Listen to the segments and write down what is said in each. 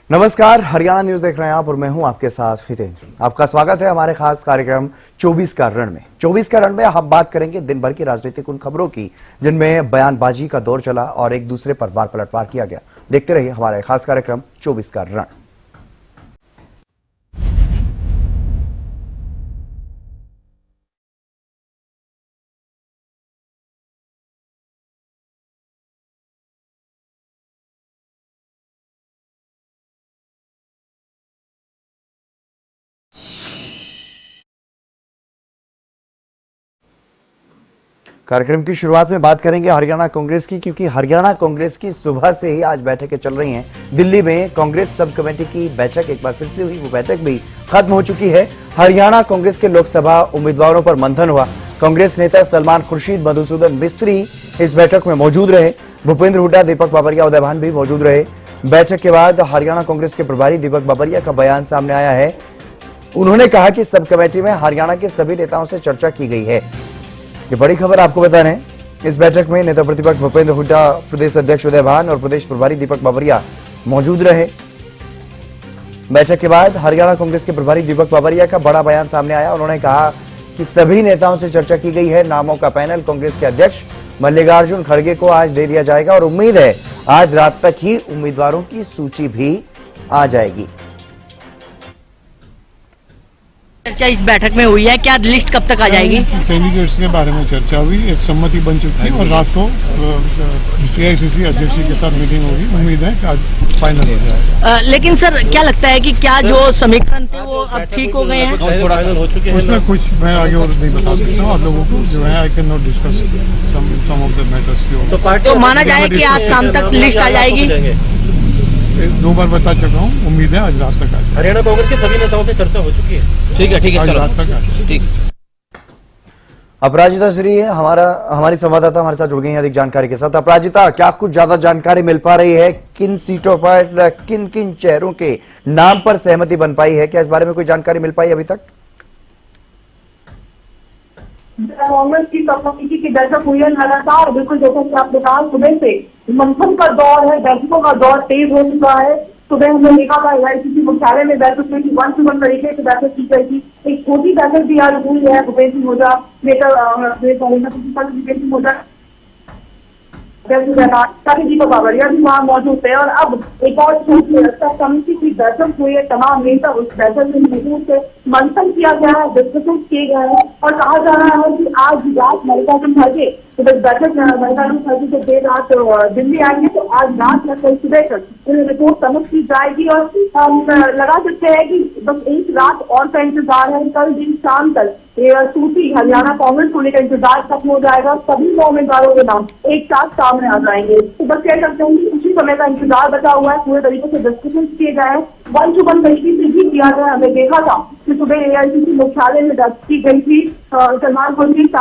नमस्कार, हरियाणा न्यूज देख रहे हैं आप और मैं हूं आपके साथ हितेंद्र। आपका स्वागत है हमारे खास कार्यक्रम 24 का रण में। 24 का रण में हम बात करेंगे दिन भर की राजनीतिक उन खबरों की जिनमें बयानबाजी का दौर चला और एक दूसरे पर वार पलटवार किया गया। देखते रहिए हमारे खास कार्यक्रम 24 का रण। कार्यक्रम की शुरुआत में बात करेंगे हरियाणा कांग्रेस की, क्योंकि हरियाणा कांग्रेस की सुबह से ही आज बैठकें चल रही हैं। दिल्ली में कांग्रेस सब कमेटी की बैठक एक बार फिर से हुई, वो बैठक भी खत्म हो चुकी है। हरियाणा कांग्रेस के लोकसभा उम्मीदवारों पर मंथन हुआ। कांग्रेस नेता सलमान खुर्शीद, मधुसूदन मिस्त्री इस बैठक में मौजूद रहे। भूपेंद्र हुड्डा, दीपक बाबरिया, उदयभान भी मौजूद रहे। बैठक के बाद हरियाणा कांग्रेस के प्रभारी दीपक बाबरिया का बयान सामने आया है। उन्होंने कहा कि सब कमेटी में हरियाणा के सभी नेताओं से चर्चा की गई है। ये बड़ी खबर आपको बता रहे हैं। इस बैठक में नेता प्रतिपक्ष भूपेंद्र हुड्डा, प्रदेश अध्यक्ष उदयभान और प्रदेश प्रभारी दीपक बाबरिया मौजूद रहे। बैठक के बाद हरियाणा कांग्रेस के प्रभारी दीपक बाबरिया का बड़ा बयान सामने आया। उन्होंने कहा कि सभी नेताओं से चर्चा की गई है। नामों का पैनल कांग्रेस के अध्यक्ष मल्लिकार्जुन खड़गे को आज दे दिया जाएगा और उम्मीद है आज रात तक ही उम्मीदवारों की सूची भी आ जाएगी। चर्चा इस बैठक में हुई है, क्या लिस्ट कब तक आ जाएगी? कैंडिडेट्स के बारे में चर्चा हुई, एक सहमति बन चुकी है और रात को एआईसीसी अध्यक्ष के साथ मीटिंग होगी। उम्मीद है कि आज फाइनल हो जाएगा। लेकिन सर, क्या लगता है कि क्या जो समीकरण थे वो अब ठीक हो गए हैं? उसमें कुछ मैं आगे और नहीं बता सकता हूँ आप लोगों को, जो है I can not discuss some of the matters. तो माना जाए कि आज शाम तक लिस्ट आ जाएगी? दो बार बता चुका हूँ, उम्मीद है आज रात तक आ जाए। हरियाणा कांग्रेस के सभी नेताओं से चर्चा हो चुकी है। ठीक है, आज रात तक आ जाए। ठीक। अपराजिता श्री हमारी संवाददाता हमारे साथ जुड़ गई है अधिक जानकारी के साथ। अपराजिता, क्या कुछ ज्यादा जानकारी मिल पा रही है? किन सीटों पर किन किन चेहरों के नाम पर सहमति बन पाई है? क्या इस बारे में कोई जानकारी मिल पाई अभी तक? कांग्रेस की कमेटी की बैठक हुई है लगातार। बिल्कुल जैसा कि आपने कहा, सुबह से मंथन का दौर है, बैठकों का दौर तेज हो चुका है। सुबह हमने देखा था एआईसीसी मुख्यालय में बैठक हुई थी, 1-to-1 तरीके से बैठक की गई थी। एक छोटी बैठक भी आज हुई है। भूपेंद्र हुड्डा नेता दीपक बाबरिया भी वहाँ मौजूद थे और अब एक और कमेटी की बैठक हुई है। तमाम नेता उस बैठक में मौजूद थे, मंथन किया गया है, डिस्कशन किए गए हैं और कहा जा रहा है कि आज रात मल्लिकार्जुन खड़गे बैठक मल्लिकार्जुन खड़गे जब देर रात दिल्ली आएंगे तो आज रात या कल सुबह तक रिपोर्ट सबमिट की जाएगी। और हम लगा सकते हैं कि बस एक रात और का इंतजार है। कल दिन शाम तक सूची हरियाणा कांग्रेस को लेकर इंतजार खत्म हो जाएगा। सभी 9 उम्मीदवारों के नाम एक साथ सामने आ जाएंगे। तो बस कह सकते हैं कि उसी समय का इंतजार बचा हुआ है। पूरे तरीके से डिस्कशन किए गए हैं, 1-to-1 तरीके से भी किया गया। हमें देखा था कि सुबह एआईसीसी मुख्यालय में बैठक की गई थी। सलमान खुर्शीद,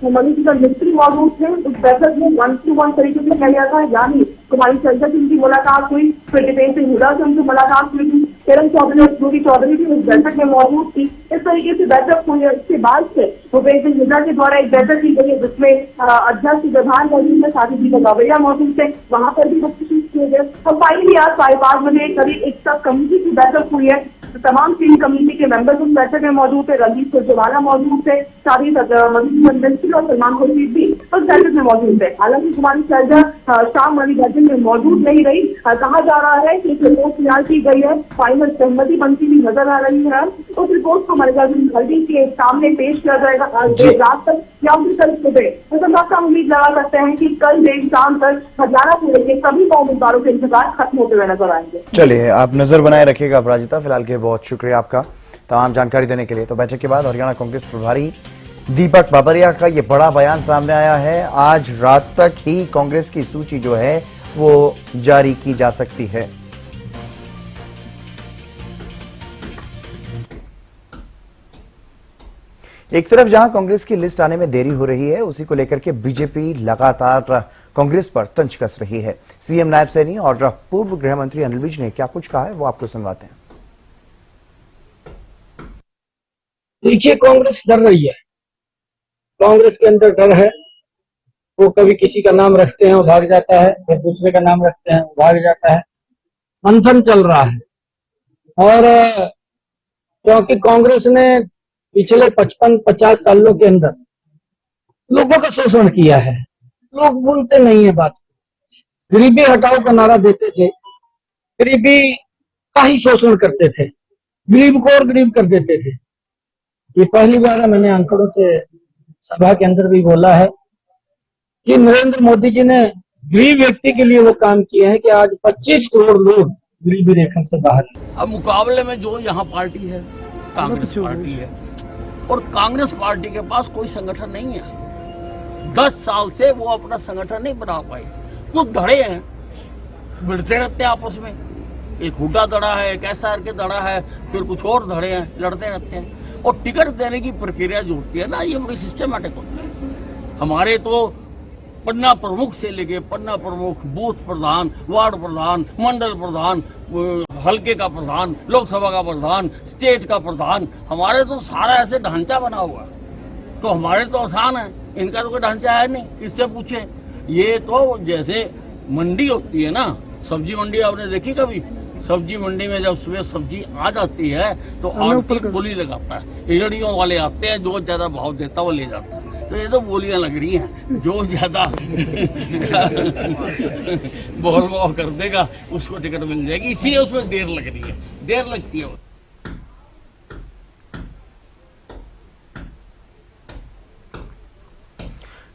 मधुसूदन मिस्त्री मौजूद थे। उस बैठक में 1-to-1 तरीके से किया गया था, यानी कुमारी शैलजा से उनकी मुलाकात हुई, फिर दीपेंद्र हुड्डा से उनकी मुलाकात हुई थी, किरण चौधरी और स्मृति चौधरी भी उस बैठक में मौजूद थी। इस तरीके से बैठक हुई है। इसके बाद से भूपेंद्र हुड्डा के द्वारा एक बैठक की गई है जिसमें अध्यक्ष उदयभान मौजूद थे, साथ ही दीपक बाबरिया मौजूद थे। वहां पर भी डिस्कशन किए गए और फाइनली आज 5:30 बजे करीब एक सब कमेटी की बैठक हुई है। तमाम 3 कमेटी के मेंबर्स उस बैठक में मौजूद थे। रणदीप सुरजेवाला मौजूद थे, साथ ही मधुसूदन मिस्त्री और सलमान खुर्शीद भी उस बैठक में मौजूद थे। हालांकि कुमारी शैलजा शाम वाली बैठक में मौजूद नहीं रही। कहा जा रहा है कि एक रिपोर्ट तैयार की गई है, फाइनल सहमति बनती हुई नजर आ रही है। उस रिपोर्ट को मल्लिकार्जुन खड़गे के सामने पेश किया जाएगा आज देर रात तक या फिर कल सुबह। तो उम्मीद लगा सकते हैं कि कल देर शाम तक हरियाणा को लेकर सभी 9 उम्मीदवारों के इंतजार खत्म होते हुए नजर आएंगे। चलिए, आप नजर बनाए रखिएगा अपराजिता। फिलहाल के बहुत शुक्रिया आपका तमाम जानकारी देने के लिए। तो बैठक के बाद हरियाणा कांग्रेस प्रभारी दीपक बाबरिया का ये बड़ा बयान सामने आया है। आज रात तक ही कांग्रेस की सूची जो है वो जारी की जा सकती है। एक तरफ जहां कांग्रेस की लिस्ट आने में देरी हो रही है, उसी को लेकर के बीजेपी लगातार कांग्रेस पर तंज कस रही है। सीएम नायब सैनी और पूर्व गृह मंत्री अनिल विज ने क्या कुछ कहा है वो आपको सुनवाते हैं। देखिए, कांग्रेस डर रही है। कांग्रेस के अंदर डर है। वो कभी किसी का नाम रखते हैं वो भाग जाता है, फिर दूसरे का नाम रखते हैं वो भाग जाता है। मंथन चल रहा है। और क्योंकि कांग्रेस ने पिछले 55-50 सालों के अंदर लोगों का शोषण किया है। लोग भूलते नहीं है बात। गरीबी हटाओ का नारा देते थे, गरीबी का ही शोषण करते थे, गरीब को और गरीब कर देते थे। ये पहली बार है, मैंने आंकड़ों से सभा के अंदर भी बोला है कि नरेंद्र मोदी जी ने गरीब व्यक्ति के लिए वो काम किए हैं कि आज 25 करोड़ लोग गरीबी रेखा से बाहर हैं। अब मुकाबले में जो यहाँ पार्टी है कांग्रेस पार्टी है, और कांग्रेस पार्टी के पास कोई संगठन नहीं है। 10 साल से वो अपना संगठन नहीं बना पाई। कुछ धड़े हैं, भिड़ते रहते हैं आपस में। एक हुड्डा धड़ा है, एक एसआर के धड़ा है, फिर कुछ और धड़े हैं, लड़ते रहते हैं। और टिकट देने की प्रक्रिया जो होती है ना, ये बड़ी सिस्टमेटिक होती है। हमारे तो पन्ना प्रमुख से लेके पन्ना प्रमुख, बूथ प्रधान, वार्ड प्रधान, मंडल प्रधान, हल्के का प्रधान, लोकसभा का प्रधान, स्टेट का प्रधान, हमारे तो सारा ऐसे ढांचा बना हुआ है। तो हमारे तो आसान है, इनका तो कोई ढांचा है नहीं, किससे पूछे। ये तो जैसे मंडी होती है ना, सब्जी मंडी आपने देखी कभी? सब्जी मंडी में जब सुबह सब्जी आ जाती है तो आड़ती बोली लगाता है, रेहड़ियों वाले आते हैं, जो ज्यादा भाव देता वो ले जाता है। तो ये तो बोलियां लग रही हैं, जो ज्यादा बोल भाव कर देगा उसको टिकट मिल जाएगी। इसीलिए उसमें देर लग रही है, देर लगती है।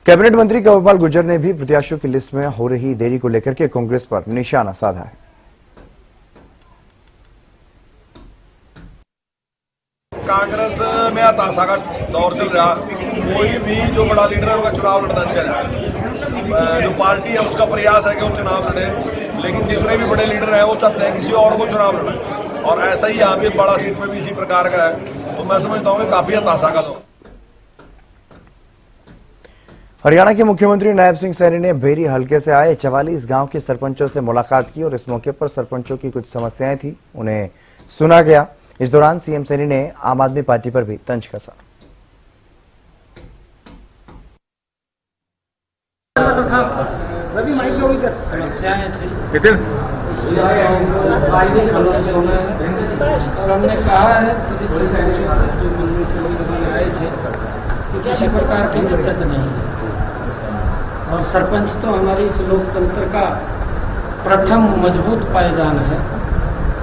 कैबिनेट मंत्री कंवरपाल गुर्जर ने भी प्रत्याशियों की लिस्ट में हो रही देरी को लेकर के कांग्रेस पर निशाना साधा है। कांग्रेस में हताशा का दौर चल रहा। कोई भी जो बड़ा लीडर है उनका चुनाव लड़ना नहीं चाह। जो पार्टी है उसका प्रयास है कि वो चुनाव लड़े, लेकिन जितने भी बड़े लीडर हैं वो चाहते हैं किसी और को चुनाव लड़े। और ऐसा ही यहाँ भी बड़ा सीट में भी इसी प्रकार का है। तो मैं समझता हूँ कि काफी हताशा का दौर। हरियाणा के मुख्यमंत्री नायब सिंह सैनी ने बेरी हलके से आए 44 गांव के सरपंचों से मुलाकात की और इस मौके पर सरपंचों की कुछ समस्याएं थी, उन्हें सुना गया। इस दौरान सीएम सैनी ने आम आदमी पार्टी पर भी तंज कसा। समस्याएं थी, और हमने कहा है सभी सरपंचों जो मिलने के लिए आए थे कि किसी प्रकार की दिक्कत नहीं है। और सरपंच तो हमारी इस लोकतंत्र का प्रथम मजबूत पायदान है,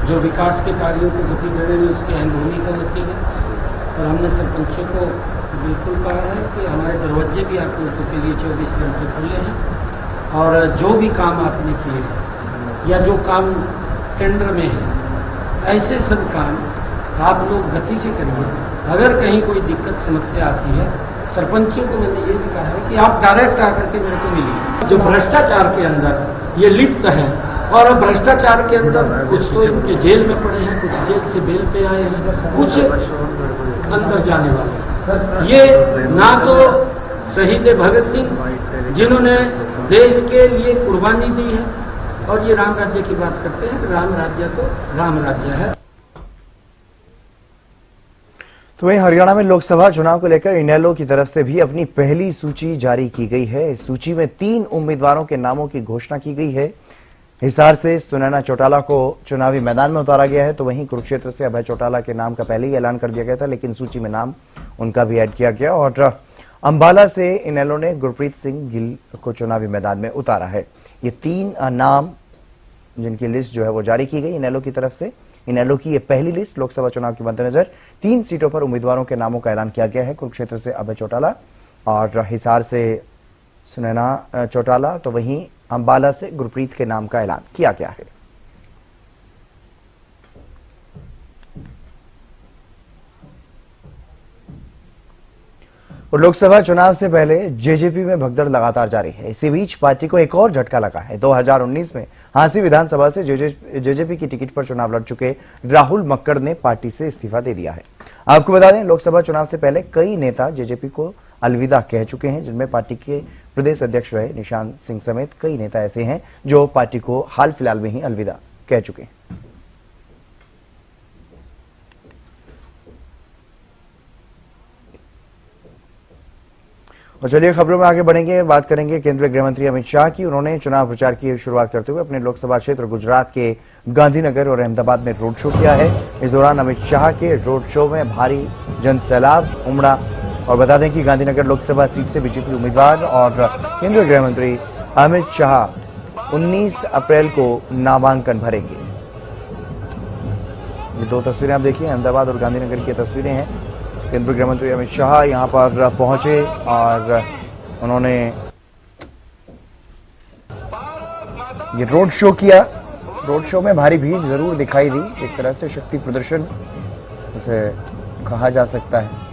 जो विकास के कार्यों को गति देने में उसकी अहम भूमिका होती है। और हमने सरपंचों को बिल्कुल कहा है कि हमारे दरवाजे भी आप लोगों के लिए 24 घंटे खुले हैं, और जो भी काम आपने किए या जो काम टेंडर में है, ऐसे सब काम आप लोग गति से करिए। अगर कहीं कोई दिक्कत समस्या आती है, सरपंचों को मैंने ये भी कहा है कि आप डायरेक्ट आकर के मेरे को मिलिए। जो भ्रष्टाचार के अंदर ये लिप्त है, और भ्रष्टाचार के अंदर कुछ तो इनके जेल में पड़े हैं, कुछ जेल से बेल पे आए हैं, कुछ अंदर जाने वाले हैं। ये ना तो शहीद भगत सिंह जिन्होंने देश के लिए कुर्बानी दी है, और ये राम राज्य की बात करते हैं। राम राज्य तो राम राज्य है। तो वहीं हरियाणा में लोकसभा चुनाव को लेकर इनेलो की तरफ से भी अपनी पहली सूची जारी की गई है। इस सूची में 3 उम्मीदवारों के नामों की घोषणा की गई है। हिसार से सुनैना चौटाला को चुनावी मैदान में उतारा गया है, तो वहीं कुरुक्षेत्र से अभय चौटाला के नाम का पहले ही ऐलान कर दिया गया था, लेकिन सूची में नाम उनका भी ऐड किया गया। और अंबाला से इनेलो ने गुरप्रीत सिंह गिल को चुनावी मैदान में उतारा है। ये 3 नाम जिनकी लिस्ट जो है वो जारी की गई इनेलो की तरफ से। इनेलो की ये पहली लिस्ट लोकसभा चुनाव के मद्देनजर 3 सीटों पर उम्मीदवारों के नामों का ऐलान किया गया है। कुरुक्षेत्र से अभय चौटाला और हिसार से सुनैना चौटाला, तो वहीं अंबाला से गुरप्रीत के नाम का ऐलान किया गया है। और लोकसभा चुनाव से पहले जेजेपी में भगदड़ लगातार जारी है। इसी बीच पार्टी को एक और झटका लगा है। 2019 में हांसी विधानसभा से जेजेपी की टिकट पर चुनाव लड़ चुके राहुल मक्कड़ ने पार्टी से इस्तीफा दे दिया है। आपको बता दें, लोकसभा चुनाव से पहले कई नेता जेजेपी को अलविदा कह चुके हैं, जिनमें पार्टी के प्रदेश अध्यक्ष रहे निशांत सिंह समेत कई नेता ऐसे हैं जो पार्टी को हाल फिलहाल में ही अलविदा कह चुके हैं। और चलिए खबरों में आगे बढ़ेंगे, बात करेंगे केंद्रीय गृह मंत्री अमित शाह की। उन्होंने चुनाव प्रचार की शुरुआत करते हुए अपने लोकसभा क्षेत्र गुजरात के गांधीनगर और अहमदाबाद में रोड शो किया है। इस दौरान अमित शाह के रोड शो में भारी जनसैलाब उमड़ा। और बता दें कि गांधीनगर लोकसभा सीट से बीजेपी उम्मीदवार और केंद्रीय गृह मंत्री अमित शाह 19 अप्रैल को नामांकन भरेंगे। ये दो तस्वीरें आप देखिए, अहमदाबाद और गांधीनगर की तस्वीरें हैं। केंद्रीय गृह मंत्री अमित शाह यहां पर पहुंचे और उन्होंने ये रोड शो किया। रोड शो में भारी भीड़ जरूर दिखाई दी, एक तरह से शक्ति प्रदर्शन इसे कहा जा सकता है।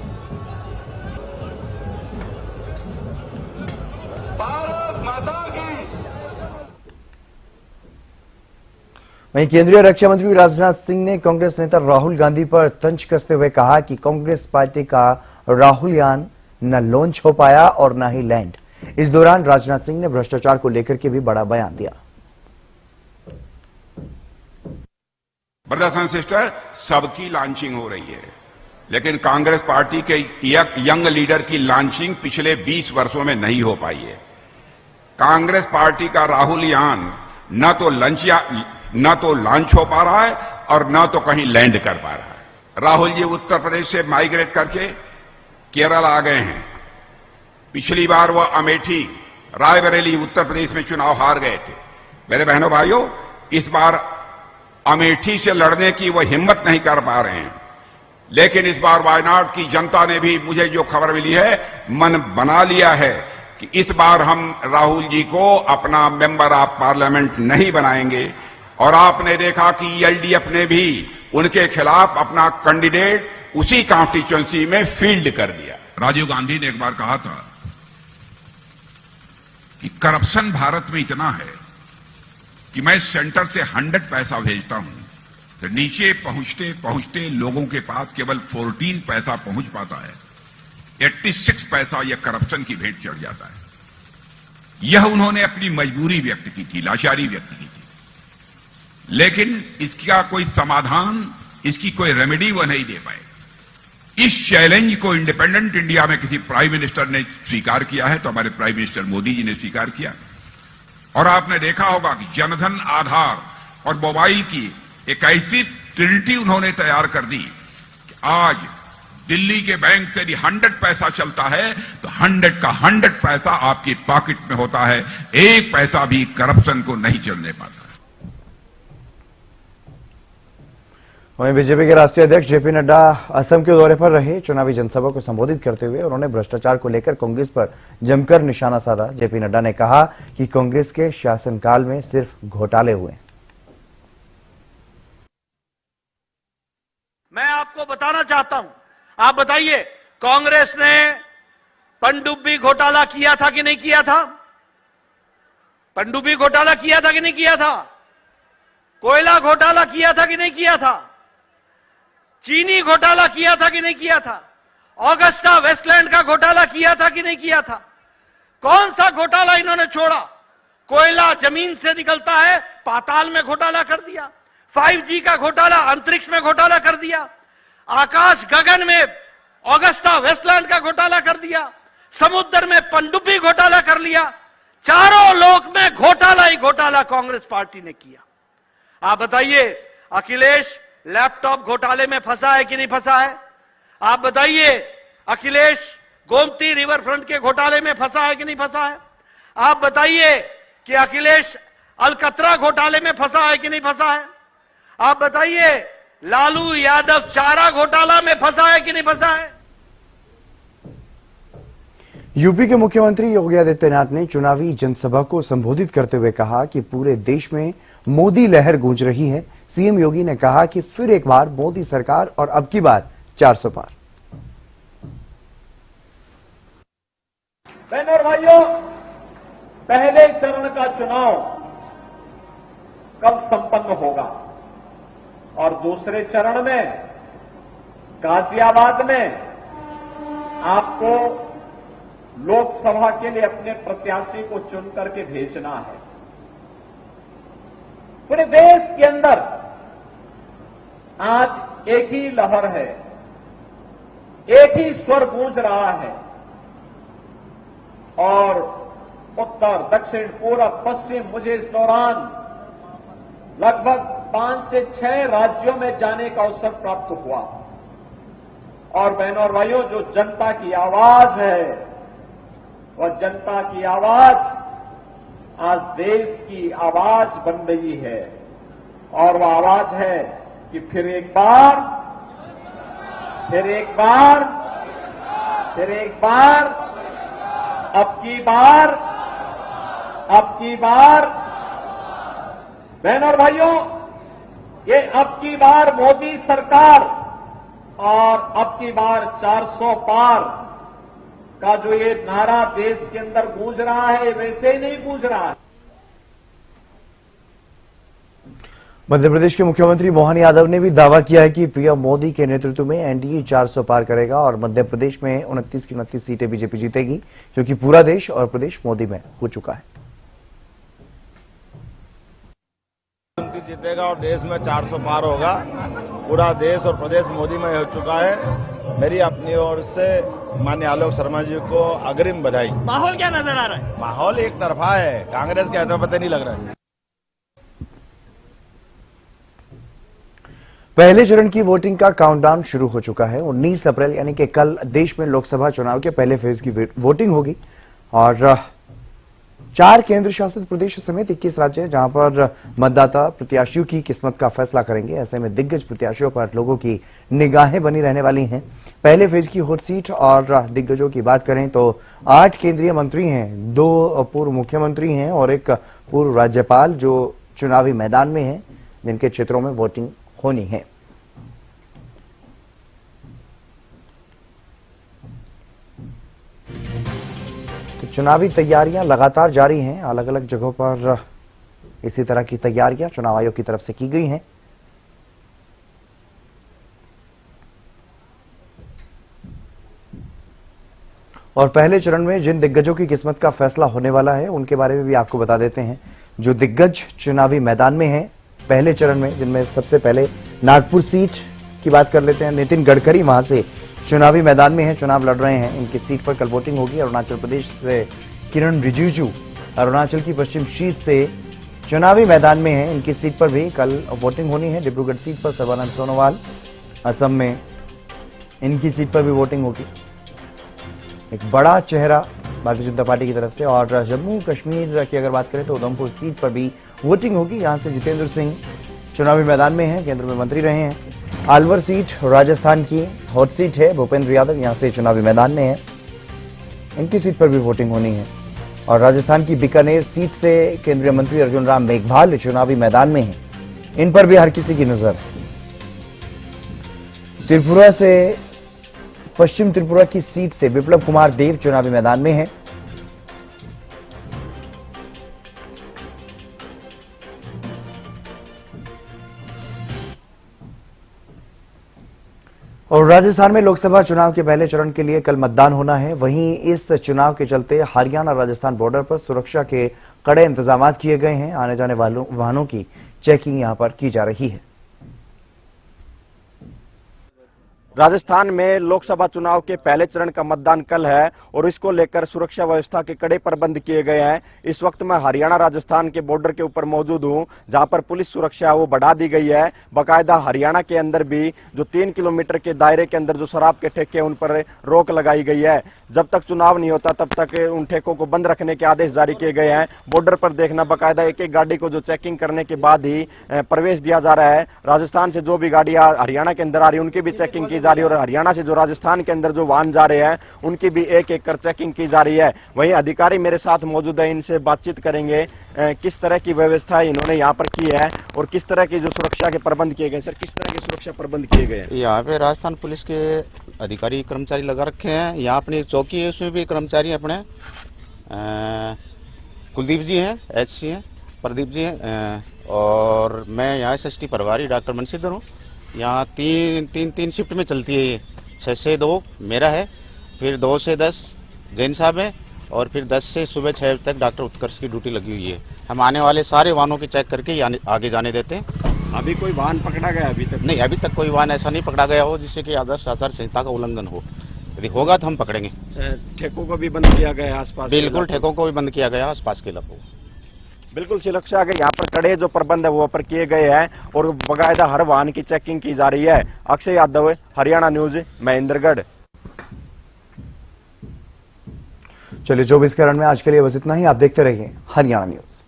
वहीं केंद्रीय रक्षा मंत्री राजनाथ सिंह ने कांग्रेस नेता राहुल गांधी पर तंज कसते हुए कहा कि कांग्रेस पार्टी का राहुल यान न लॉन्च हो पाया और न ही लैंड। इस दौरान राजनाथ सिंह ने भ्रष्टाचार को लेकर के भी बड़ा बयान दिया। ब्रदर्स एंड सिस्टर, सबकी लॉन्चिंग हो रही है, लेकिन कांग्रेस पार्टी के यंग लीडर की लॉन्चिंग पिछले 20 वर्षों में नहीं हो पाई है। कांग्रेस पार्टी का राहुल यान न तो लॉन्च हो पा रहा है और न तो कहीं लैंड कर पा रहा है। राहुल जी उत्तर प्रदेश से माइग्रेट करके केरल आ गए हैं। पिछली बार वह अमेठी, रायबरेली, उत्तर प्रदेश में चुनाव हार गए थे। मेरे बहनों भाइयों, इस बार अमेठी से लड़ने की वह हिम्मत नहीं कर पा रहे हैं, लेकिन इस बार वायनाड की जनता ने भी, मुझे जो खबर मिली है, मन बना लिया है कि इस बार हम राहुल जी को अपना मेंबर ऑफ पार्लियामेंट नहीं बनाएंगे। और आपने देखा कि एलडीएफ ने भी उनके खिलाफ अपना कैंडिडेट उसी कॉन्स्टिट्यूएंसी में फील्ड कर दिया। राजीव गांधी ने एक बार कहा था कि करप्शन भारत में इतना है कि मैं सेंटर से 100 पैसा भेजता हूं तो नीचे पहुंचते पहुंचते लोगों के पास केवल 14 पैसा पहुंच पाता है। 86 पैसा यह करप्शन की भेंट चढ़ जाता है। यह उन्होंने अपनी मजबूरी व्यक्त की थी, लाचारी व्यक्त की थी, लेकिन इसका कोई समाधान, इसकी कोई रेमेडी वह नहीं दे पाए। इस चैलेंज को इंडिपेंडेंट इंडिया में किसी प्राइम मिनिस्टर ने स्वीकार किया है तो हमारे प्राइम मिनिस्टर मोदी जी ने स्वीकार किया। और आपने देखा होगा कि जनधन, आधार और मोबाइल की एक ऐसी ट्रिनिटी उन्होंने तैयार कर दी कि आज दिल्ली के बैंक से यदि 100 पैसा चलता है तो 100 का 100 पैसा आपकी पॉकेट में होता है। एक पैसा भी करप्शन को नहीं चलने पाता। वहीं बीजेपी के राष्ट्रीय अध्यक्ष जेपी नड्डा असम के दौरे पर रहे। चुनावी जनसभा को संबोधित करते हुए उन्होंने भ्रष्टाचार को लेकर कांग्रेस पर जमकर निशाना साधा। जेपी नड्डा ने कहा कि कांग्रेस के शासनकाल में सिर्फ घोटाले हुए। मैं आपको बताना चाहता हूं, आप बताइए, कांग्रेस ने पनडुब्बी घोटाला किया था कि नहीं किया था? पनडुब्बी घोटाला किया था कि नहीं किया था? कोयला घोटाला किया था कि नहीं किया था? चीनी घोटाला किया था कि नहीं किया था? ऑगस्टा वेस्टलैंड का घोटाला किया था कि नहीं किया था? कौन सा घोटाला इन्होंने छोड़ा? कोयला जमीन से निकलता है, पाताल में घोटाला कर दिया। 5G का घोटाला अंतरिक्ष में घोटाला कर दिया। आकाश गगन में ऑगस्टा वेस्टलैंड का घोटाला कर दिया। समुद्र में पनडुब्बी घोटाला कर लिया। चारों लोक में घोटाला ही घोटाला कांग्रेस पार्टी ने किया। आप बताइए, अखिलेश लैपटॉप घोटाले में फंसा है कि नहीं फंसा है? आप बताइए, अखिलेश गोमती रिवर फ्रंट के घोटाले में फंसा है कि नहीं फंसा है? आप बताइए कि अखिलेश अलकतरा घोटाले में फंसा है कि नहीं फंसा है? आप बताइए, लालू यादव चारा घोटाला में फंसा है कि नहीं फंसा है? यूपी के मुख्यमंत्री योगी आदित्यनाथ ने चुनावी जनसभा को संबोधित करते हुए कहा कि पूरे देश में मोदी लहर गूंज रही है। सीएम योगी ने कहा कि फिर एक बार मोदी सरकार और अब की बार 400 पार। बहनों और भाइयों, पहले चरण का चुनाव कब संपन्न होगा और दूसरे चरण में गाजियाबाद में आपको लोकसभा के लिए अपने प्रत्याशी को चुन करके भेजना है। पूरे देश के अंदर आज एक ही लहर है, एक ही स्वर गूंज रहा है और उत्तर, दक्षिण, पूरब, पश्चिम, मुझे इस दौरान लगभग 5 से 6 राज्यों में जाने का अवसर प्राप्त हुआ। और बहनों और भाइयों, जो जनता की आवाज है, वह जनता की आवाज आज देश की आवाज बन रही है। और वह आवाज है कि फिर एक बार अब की बार बहनों और भाइयों, ये अब की बार मोदी सरकार और अब की बार 400 पार का जो ये नारा देश के अंदर गूंज रहा है, वैसे ही नहीं गूंज रहा है। मध्य प्रदेश के मुख्यमंत्री मोहन यादव ने भी दावा किया है कि पीएम मोदी के नेतृत्व में एनडीए 400 पार करेगा और मध्य प्रदेश में 29 की 29 सीटें बीजेपी जीतेगी, क्योंकि पूरा देश और प्रदेश मोदी में हो चुका है। जीतेगा और देश में 400 पार होगा। पूरा देश और प्रदेश मोदी में हो चुका है। मेरी अपनी ओर से माननीय आलोक शर्मा जी को अग्रिम बधाई। माहौल क्या नजर आ रहा है? माहौल एक तरफा है, कांग्रेस के हाथों पता नहीं लग रहा है। पहले चरण की वोटिंग का काउंटडाउन शुरू हो चुका है। 19 अप्रैल यानी कि कल देश में लोकसभा चुनाव के पहले फेज की वोटिंग होगी और 4 केंद्र शासित प्रदेश समेत 21 राज्य हैं जहां पर मतदाता प्रत्याशियों की किस्मत का फैसला करेंगे। ऐसे में दिग्गज प्रत्याशियों पर लोगों की निगाहें बनी रहने वाली हैं। पहले फेज की हॉट सीट और दिग्गजों की बात करें तो 8 केंद्रीय मंत्री हैं, 2 पूर्व मुख्यमंत्री हैं और एक पूर्व राज्यपाल जो चुनावी मैदान में हैं, जिनके क्षेत्रों में वोटिंग होनी है। तो चुनावी तैयारियां लगातार जारी हैं। अलग अलग जगहों पर इसी तरह की तैयारियां चुनाव आयोग की तरफ से की गई हैं। और पहले चरण में जिन दिग्गजों की किस्मत का फैसला होने वाला है उनके बारे में भी आपको बता देते हैं। जो दिग्गज चुनावी मैदान में हैं पहले चरण में, जिनमें सबसे पहले नागपुर सीट की बात कर लेते हैं। नितिन गडकरी वहां से चुनावी मैदान में हैं, चुनाव लड़ रहे हैं। इनकी सीट पर कल वोटिंग होगी। अरुणाचल प्रदेश से किरण रिजिजू अरुणाचल की पश्चिम सीट से चुनावी मैदान में हैं। इनकी सीट पर भी कल वोटिंग होनी है। डिब्रूगढ़ सीट पर सर्बानंद सोनोवाल, असम में इनकी सीट पर भी वोटिंग होगी। एक बड़ा चेहरा भारतीय जनता पार्टी की तरफ से। और जम्मू कश्मीर की अगर बात करें तो उधमपुर सीट पर भी वोटिंग होगी। यहां से जितेंद्र सिंह चुनावी मैदान में हैं, केंद्र में मंत्री रहे हैं। अलवर सीट राजस्थान की हॉट सीट है। भूपेंद्र यादव यहां से चुनावी मैदान में है, इनकी सीट पर भी वोटिंग होनी है। और राजस्थान की बीकानेर सीट से केंद्रीय मंत्री अर्जुन राम मेघवाल चुनावी मैदान में हैं, इन पर भी हर किसी की नजर। त्रिपुरा से पश्चिम त्रिपुरा की सीट से विप्लव कुमार देव चुनावी मैदान में हैं। और राजस्थान में लोकसभा चुनाव के पहले चरण के लिए कल मतदान होना है। वहीं इस चुनाव के चलते हरियाणा राजस्थान बॉर्डर पर सुरक्षा के कड़े इंतजाम किए गए हैं। आने जाने वालों वाहनों की चेकिंग यहां पर की जा रही है। राजस्थान में लोकसभा चुनाव के पहले चरण का मतदान कल है और इसको लेकर सुरक्षा व्यवस्था के कड़े प्रबंध किए गए हैं। इस वक्त मैं हरियाणा राजस्थान के बॉर्डर के ऊपर मौजूद हूं, जहां पर पुलिस सुरक्षा है वो बढ़ा दी गई है। बाकायदा हरियाणा के अंदर भी जो 3 किलोमीटर के दायरे के अंदर जो शराब के ठेके उन पर रोक लगाई गई है। जब तक चुनाव नहीं होता तब तक उन ठेकों को बंद रखने के आदेश जारी किए गए हैं। बॉर्डर पर देखना बाकायदा एक एक गाड़ी को जो चेकिंग करने के बाद ही प्रवेश दिया जा रहा है। राजस्थान से जो भी गाड़ियां हरियाणा के अंदर आ रही है उनकी भी चेकिंग की जा रही है और हरियाणा से जो राजस्थान के अंदर जो वाहन जा रहे हैं उनकी भी एक एक कर चेकिंग की जा रही है। वहीं अधिकारी मेरे साथ मौजूद है, इनसे बातचीत करेंगे किस तरह की व्यवस्था इन्होंने यहाँ पर की है और किस तरह की जो सुरक्षा के प्रबंध किए गए। सर, किस तरह के सुरक्षा प्रबंध किए गए हैं? यहाँ पे राजस्थान पुलिस के अधिकारी कर्मचारी लगा रखे हैं। यहाँ अपनी एक चौकी है, उसमें भी कर्मचारी अपने कुलदीप जी हैं, HC हैं, प्रदीप जी हैं और मैं यहाँ SST प्रभारी डॉक्टर मनसीधर हूँ। यहाँ तीन शिफ्ट में चलती है ये। 6 से 2 मेरा है, फिर 2 से 10 जैन साहब है और फिर 10 से सुबह 6 तक डॉक्टर उत्कर्ष की ड्यूटी लगी हुई है। हम आने वाले सारे वाहनों की चेक करके आगे जाने देते हैं। अभी कोई वाहन पकड़ा गया? अभी तक नहीं, अभी तक कोई वाहन ऐसा नहीं पकड़ा गया हो जिससे कि आदर्श आचार संहिता का उल्लंघन हो। यदि होगा तो हम पकड़ेंगे। ठेकों को भी बंद किया गया है आसपास? बिल्कुल, ठेकों को भी बंद किया गया आसपास के इलाकों को। बिल्कुल सुरक्षा के यहाँ पर कड़े जो प्रबंध है वो पर किए गए हैं और बाकायदा हर वाहन की चेकिंग की जा रही है। अक्षय यादव, हरियाणा न्यूज, महेंद्रगढ़। चलिए 24 कैरेट में आज के लिए बस इतना ही। आप देखते रहिए हरियाणा न्यूज।